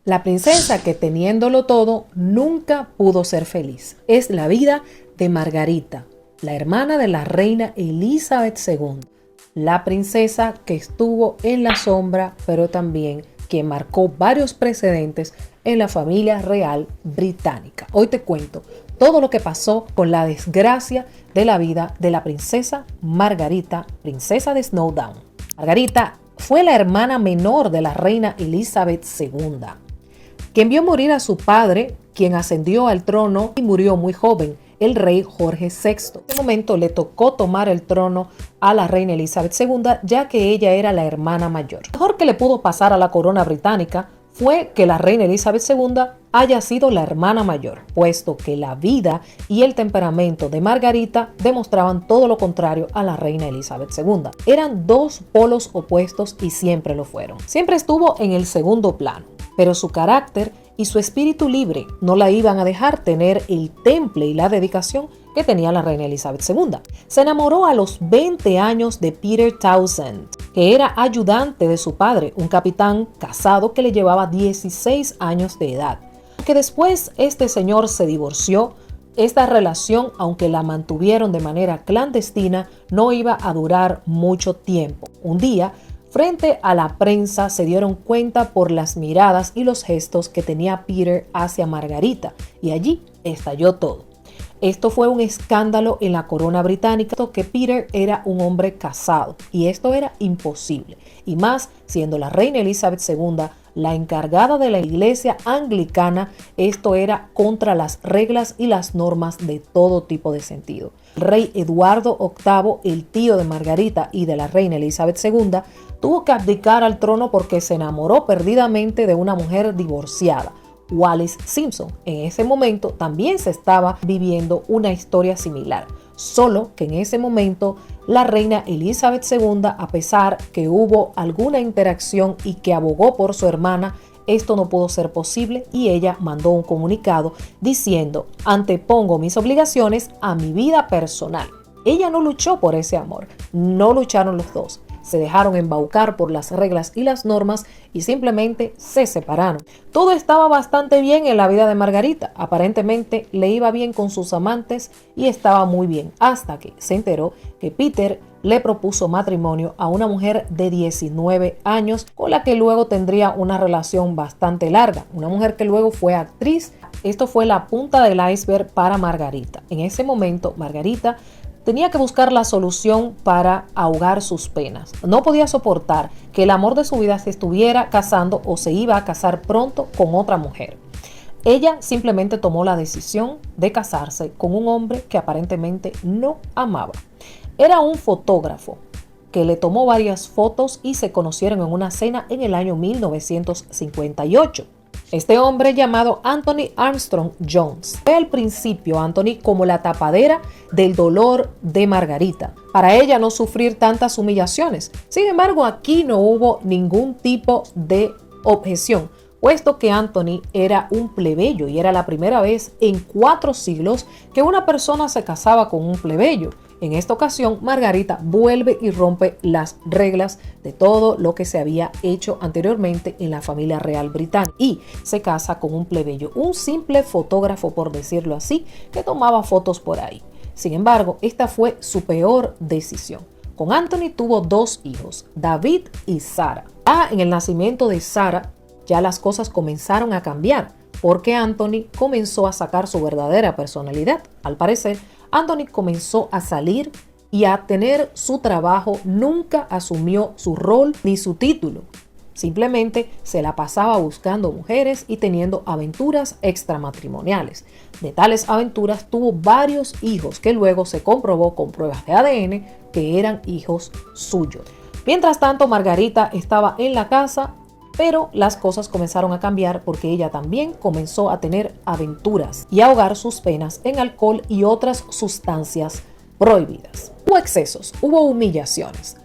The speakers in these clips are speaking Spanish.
La princesa que teniéndolo todo nunca pudo ser feliz. Es la vida de Margarita, la hermana de la reina Elizabeth II. La princesa que estuvo en la sombra, pero también que marcó varios precedentes en la familia real británica. Hoy te cuento todo lo que pasó con la desgracia de la vida de la princesa Margarita, princesa de Snowdown. Margarita fue la hermana menor de la reina Elizabeth II, quien vio morir a su padre, quien ascendió al trono y murió muy joven, el rey Jorge VI. En ese momento le tocó tomar el trono a la reina Elizabeth II, ya que ella era la hermana mayor. Lo mejor que le pudo pasar a la corona británica fue que la reina Elizabeth II haya sido la hermana mayor, puesto que la vida y el temperamento de Margarita demostraban todo lo contrario a la reina Elizabeth II. Eran dos polos opuestos y siempre lo fueron. Siempre estuvo en el segundo plano, pero su carácter y su espíritu libre no la iban a dejar tener el temple y la dedicación que tenía la reina Elizabeth II. Se enamoró a los 20 años de Peter Townsend, que era ayudante de su padre, un capitán casado que le llevaba 16 años de edad. Que después este señor se divorció, esta relación, aunque la mantuvieron de manera clandestina, no iba a durar mucho tiempo. Un día, frente a la prensa, se dieron cuenta por las miradas y los gestos que tenía Peter hacia Margarita, y allí estalló todo. Esto fue un escándalo en la corona británica, que Peter era un hombre casado, y esto era imposible, y más siendo la reina Elizabeth II la encargada de la iglesia anglicana. Esto era contra las reglas y las normas de todo tipo de sentido. El rey Eduardo VIII, el tío de Margarita y de la reina Elizabeth II, tuvo que abdicar al trono porque se enamoró perdidamente de una mujer divorciada, Wallis Simpson. En ese momento también se estaba viviendo una historia similar, solo que en ese momento la reina Elizabeth II, a pesar que hubo alguna interacción y que abogó por su hermana, esto no pudo ser posible y ella mandó un comunicado diciendo: antepongo mis obligaciones a mi vida personal. Ella no luchó por ese amor, no lucharon los dos. Se dejaron embaucar por las reglas y las normas y simplemente se separaron. Todo estaba bastante bien en la vida de Margarita. Aparentemente le iba bien con sus amantes y estaba muy bien, hasta que se enteró que Peter le propuso matrimonio a una mujer de 19 años con la que luego tendría una relación bastante larga. Una mujer que luego fue actriz. Esto fue la punta del iceberg para Margarita. En ese momento, Margarita tenía que buscar la solución para ahogar sus penas. No podía soportar que el amor de su vida se estuviera casando o se iba a casar pronto con otra mujer. Ella simplemente tomó la decisión de casarse con un hombre que aparentemente no amaba. Era un fotógrafo que le tomó varias fotos y se conocieron en una cena en el año 1958. Este hombre, llamado Anthony Armstrong Jones, fue al principio Anthony como la tapadera del dolor de Margarita, para ella no sufrir tantas humillaciones. Sin embargo, aquí no hubo ningún tipo de objeción, puesto que Anthony era un plebeyo y era la primera vez en 4 siglos que una persona se casaba con un plebeyo. En esta ocasión, Margarita vuelve y rompe las reglas de todo lo que se había hecho anteriormente en la familia real británica y se casa con un plebeyo, un simple fotógrafo, por decirlo así, que tomaba fotos por ahí. Sin embargo, esta fue su peor decisión. Con Anthony tuvo 2 hijos, David y Sarah. En el nacimiento de Sarah ya las cosas comenzaron a cambiar, porque Anthony comenzó a sacar su verdadera personalidad. Al parecer, Anthony comenzó a salir y a tener su trabajo, nunca asumió su rol ni su título. Simplemente se la pasaba buscando mujeres y teniendo aventuras extramatrimoniales. De tales aventuras tuvo varios hijos que luego se comprobó con pruebas de ADN que eran hijos suyos. Mientras tanto, Margarita estaba en la casa, pero las cosas comenzaron a cambiar porque ella también comenzó a tener aventuras y a ahogar sus penas en alcohol y otras sustancias prohibidas. Hubo excesos, hubo humillaciones.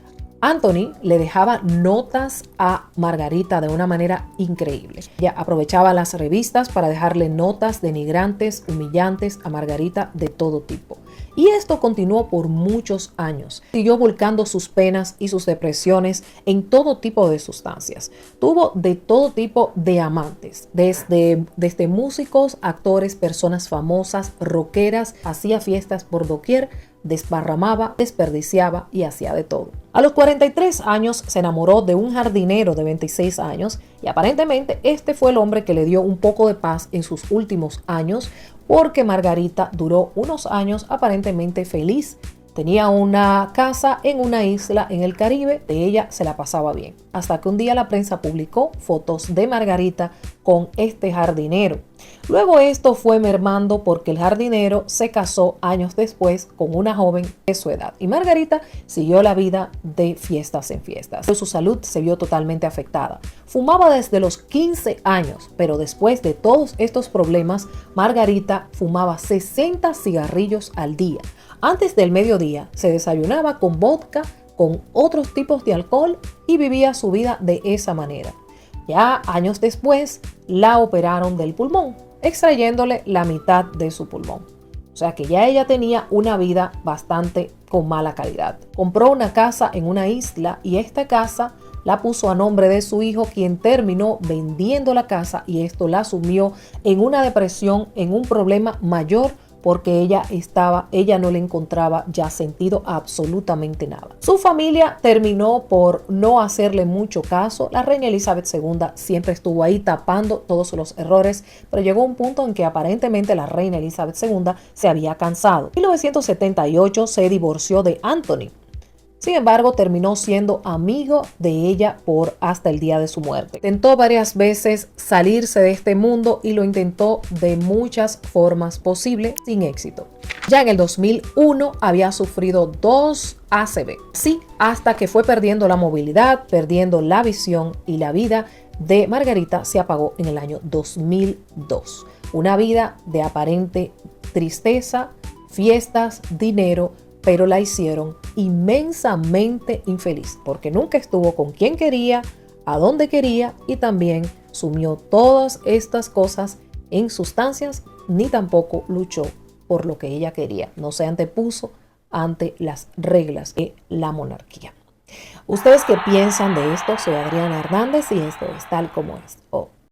Anthony le dejaba notas a Margarita de una manera increíble. Ella aprovechaba las revistas para dejarle notas denigrantes, humillantes a Margarita de todo tipo. Y esto continuó por muchos años. Siguió volcando sus penas y sus depresiones en todo tipo de sustancias. Tuvo de todo tipo de amantes, desde músicos, actores, personas famosas, rockeras, hacía fiestas por doquier, desparramaba, desperdiciaba y hacía de todo. A los 43 años se enamoró de un jardinero de 26 años y aparentemente este fue el hombre que le dio un poco de paz en sus últimos años, porque Margarita duró unos años aparentemente feliz. Tenía una casa en una isla en el Caribe, de ella se la pasaba bien. Hasta que un día la prensa publicó fotos de Margarita con este jardinero. Luego esto fue mermando porque el jardinero se casó años después con una joven de su edad. Y Margarita siguió la vida de fiestas en fiestas. Su salud se vio totalmente afectada. Fumaba desde los 15 años, pero después de todos estos problemas, Margarita fumaba 60 cigarrillos al día. Antes del mediodía se desayunaba con vodka, con otros tipos de alcohol y vivía su vida de esa manera. Ya años después la operaron del pulmón, extrayéndole la mitad de su pulmón. O sea que ya ella tenía una vida bastante con mala calidad. Compró una casa en una isla y esta casa la puso a nombre de su hijo, quien terminó vendiendo la casa, y esto la sumió en una depresión, en un problema mayor, porque ella no le encontraba ya sentido a absolutamente nada. Su familia terminó por no hacerle mucho caso. La reina Elizabeth II siempre estuvo ahí tapando todos los errores, pero llegó un punto en que aparentemente la reina Elizabeth II se había cansado. En 1978 se divorció de Anthony. Sin embargo, terminó siendo amigo de ella por hasta el día de su muerte. Intentó varias veces salirse de este mundo y lo intentó de muchas formas posibles, sin éxito. Ya en el 2001 había sufrido 2 ACV. Sí, hasta que fue perdiendo la movilidad, perdiendo la visión, y la vida de Margarita se apagó en el año 2002. Una vida de aparente tristeza, fiestas, dinero, pero la hicieron inmensamente infeliz, porque nunca estuvo con quien quería, a donde quería, y también sumió todas estas cosas en sustancias, ni tampoco luchó por lo que ella quería. No se antepuso ante las reglas de la monarquía. ¿Ustedes qué piensan de esto? Soy Adriana Hernández y esto es Tal Como Es.